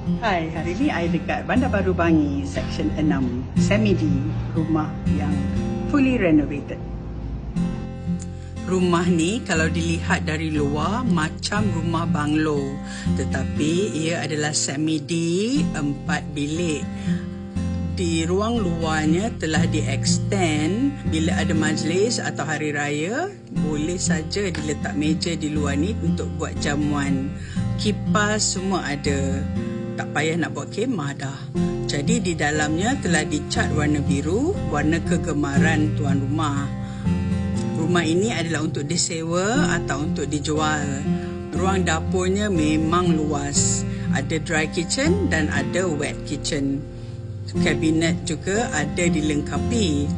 Hai, hari ni saya dekat Bandar Baru Bangi, Seksyen 6, Semi-D, rumah yang fully renovated. Rumah ni kalau dilihat dari luar macam rumah banglo, tetapi ia adalah Semi-D 4 bilik. Di ruang luarnya telah di-extend. Bila ada majlis atau hari raya, boleh saja diletak meja di luar ni untuk buat jamuan. Kipas semua ada. Tak payah nak buat kemah dah. Jadi di dalamnya telah dicat warna biru, warna kegemaran tuan rumah. Rumah ini adalah untuk disewa atau untuk dijual. Ruang dapurnya memang luas. Ada dry kitchen dan ada wet kitchen. Kabinet juga ada dilengkapi.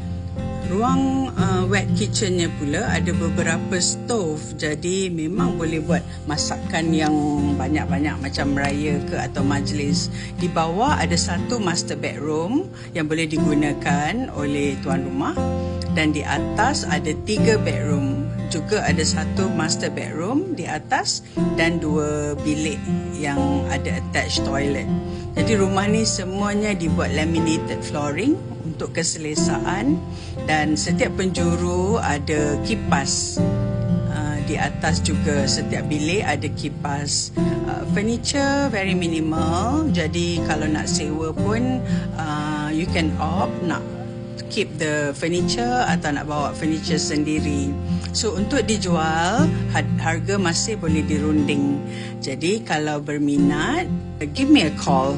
Ruang wet kitchennya pula ada beberapa stove, jadi memang boleh buat masakan yang banyak-banyak macam raya ke atau majlis. Di bawah ada satu master bedroom yang boleh digunakan oleh tuan rumah, dan di atas ada 3 bedroom. Juga ada satu master bedroom di atas dan 2 bilik yang ada attached toilet. Jadi rumah ni semuanya dibuat laminated flooring untuk keselesaan, dan setiap penjuru ada kipas. Di atas juga setiap bilik ada kipas. Furniture very minimal, jadi kalau nak sewa pun you can opt nak keep the furniture atau nak bawa furniture sendiri. So untuk dijual, harga masih boleh dirunding. Jadi kalau berminat, give me a call.